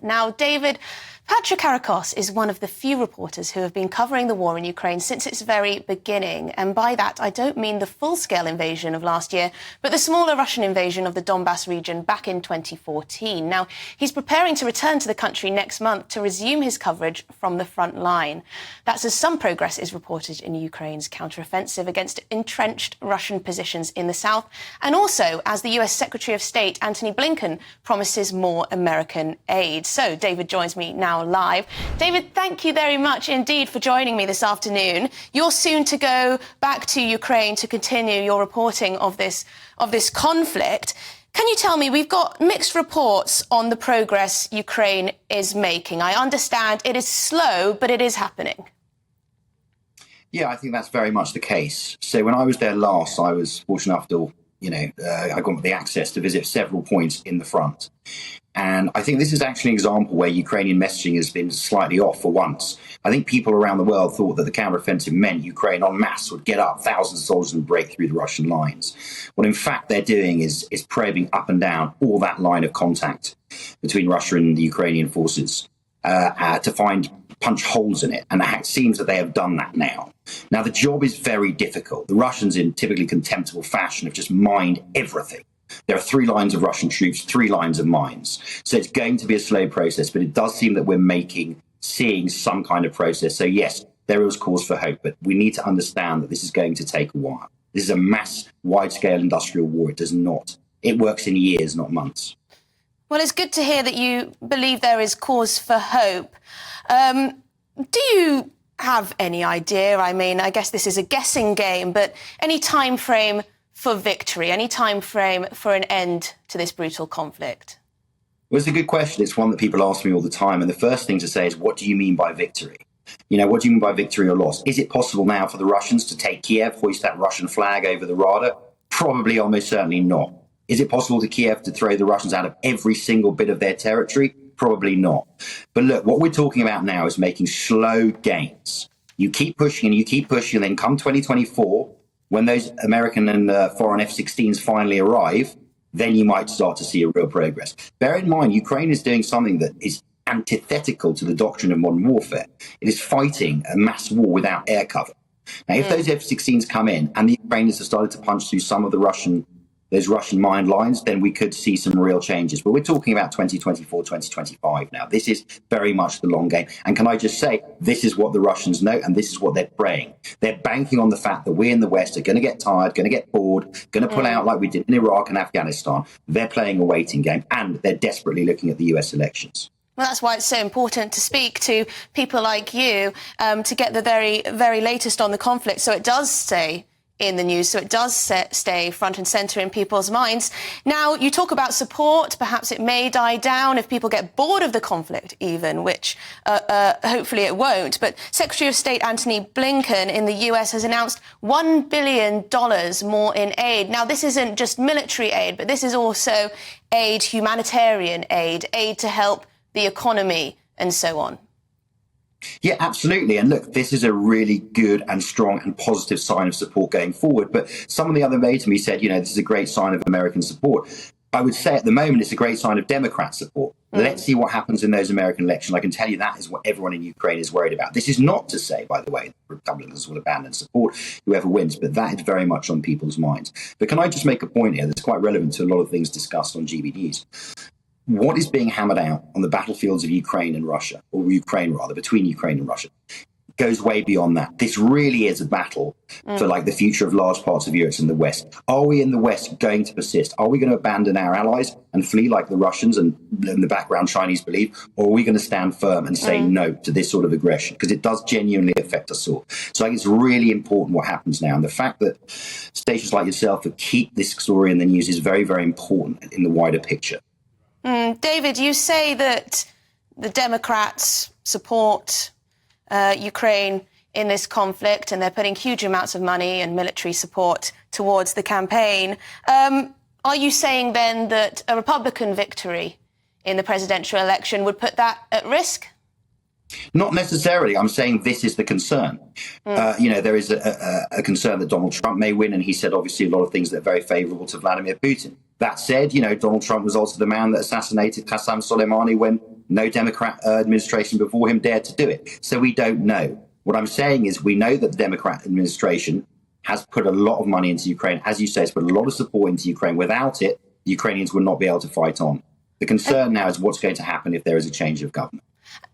Now, David, Patrikarakos is one of the few reporters who have been covering the war in Ukraine since its very beginning. And by that, I don't mean the full-scale invasion of last year, but the smaller Russian invasion of the Donbas region back in 2014. Now, he's preparing to return to the country next month to resume his coverage from the front line. That's as some progress is reported in Ukraine's counter-offensive against entrenched Russian positions in the south, and also as the US Secretary of State Antony Blinken promises more American aid. So David joins me now live. David, thank you very much indeed for joining me this afternoon. You're soon to go back to Ukraine to continue your reporting of this conflict. Can you tell me, we've got mixed reports on the progress Ukraine is making. I understand it is slow, but it is happening. Yeah, I think that's very much the case. So when I was there last, I was fortunate enough to, I got the access to visit several points in the front. And I think this is actually an example where Ukrainian messaging has been slightly off for once. I think people around the world thought that the counteroffensive meant Ukraine en masse would get up thousands of soldiers and break through the Russian lines. What in fact they're doing is probing up and down all that line of contact between Russia and the Ukrainian forces to punch holes in it. And it seems that they have done that now. Now, the job is very difficult. The Russians, in typically contemptible fashion, have just mined everything. There are 3 lines of Russian troops, 3 lines of mines. So it's going to be a slow process, but it does seem that we're seeing some kind of process. So yes, there is cause for hope, but we need to understand that this is going to take a while. This is a mass, wide-scale industrial war. It works in years, not months. Well, it's good to hear that you believe there is cause for hope. Do you have any idea? I mean, I guess this is a guessing game, but any time frame for victory, any time frame for an end to this brutal conflict? Well, it's a good question. It's one that people ask me all the time. And the first thing to say is, what do you mean by victory? What do you mean by victory or loss? Is it possible now for the Russians to take Kiev, hoist that Russian flag over the Rada? Probably, almost certainly not. Is it possible for Kiev to throw the Russians out of every single bit of their territory? Probably not. But look, what we're talking about now is making slow gains. You keep pushing and you keep pushing, and then come 2024, when those American and foreign F-16s finally arrive, then you might start to see a real progress. Bear in mind, Ukraine is doing something that is antithetical to the doctrine of modern warfare. It is fighting a mass war without air cover. Now, if those F-16s come in and the Ukrainians have started to punch through some of those Russian mine lines, then we could see some real changes. But we're talking about 2024, 2025 now. This is very much the long game. And can I just say, this is what the Russians know, and this is what they're praying. They're banking on the fact that we in the West are going to get tired, going to get bored, going to pull out like we did in Iraq and Afghanistan. They're playing a waiting game, and they're desperately looking at the US elections. Well, that's why it's so important to speak to people like you to get the very, very latest on the conflict, so it does stay in the news, so it does stay front and centre in people's minds. Now, you talk about support. Perhaps it may die down if people get bored of the conflict even, which hopefully it won't. But Secretary of State Antony Blinken in the US has announced $1 billion more in aid. Now, this isn't just military aid, but this is also aid, humanitarian aid to help the economy and so on. Yeah, absolutely. And look, this is a really good and strong and positive sign of support going forward. But someone the other day to me said, this is a great sign of American support. I would say at the moment it's a great sign of Democrat support. Let's see what happens in those American elections. I can tell you that is what everyone in Ukraine is worried about. This is not to say, by the way, that Republicans will abandon support whoever wins, but that is very much on people's minds. But can I just make a point here that's quite relevant to a lot of things discussed on GBNews? What is being hammered out on the battlefields of Ukraine and Russia, or Ukraine rather, between Ukraine and Russia, goes way beyond that. This really is a battle for the future of large parts of Europe and the West. Are we in the West going to persist? Are we going to abandon our allies and flee like the Russians and in the background Chinese believe? Or are we going to stand firm and say no to this sort of aggression? Because it does genuinely affect us all. So I think it's really important what happens now. And the fact that stations like yourself that keep this story in the news is very, very important in the wider picture. David, you say that the Democrats support Ukraine in this conflict and they're putting huge amounts of money and military support towards the campaign. Are you saying then that a Republican victory in the presidential election would put that at risk? Not necessarily. I'm saying this is the concern. There is a concern that Donald Trump may win, and he said obviously a lot of things that are very favourable to Vladimir Putin. That said, Donald Trump was also the man that assassinated Qasem Soleimani when No Democrat administration before him dared to do it. So we don't know. What I'm saying is we know that the Democrat administration has put a lot of money into Ukraine. As you say, it's put a lot of support into Ukraine. Without it, the Ukrainians would not be able to fight on. The concern now is what's going to happen if there is a change of government.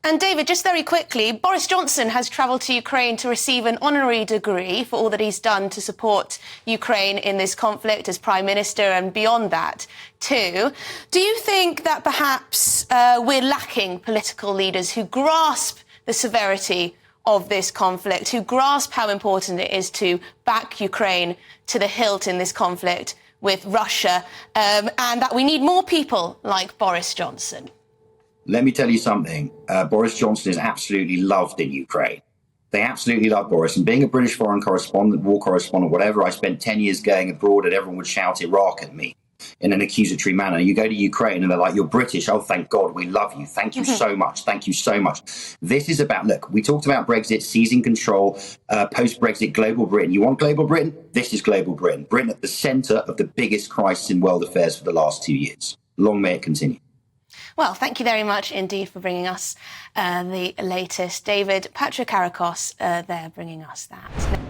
And David, just very quickly, Boris Johnson has travelled to Ukraine to receive an honorary degree for all that he's done to support Ukraine in this conflict as Prime Minister and beyond that too. Do you think that perhaps we're lacking political leaders who grasp the severity of this conflict, who grasp how important it is to back Ukraine to the hilt in this conflict with Russia, and that we need more people like Boris Johnson? Let me tell you something. Boris Johnson is absolutely loved in Ukraine. They absolutely love Boris. And being a British foreign correspondent, war correspondent, whatever, I spent 10 years going abroad and everyone would shout Iraq at me in an accusatory manner. You go to Ukraine and they're like, you're British. Oh, thank God, we love you. Thank you so much. Thank you so much. This is about, look, we talked about Brexit, seizing control, post-Brexit, global Britain. You want global Britain? This is global Britain. Britain at the centre of the biggest crisis in world affairs for the last 2 years. Long may it continue. Well, thank you very much indeed for bringing us the latest. David Patrikarakos there bringing us that.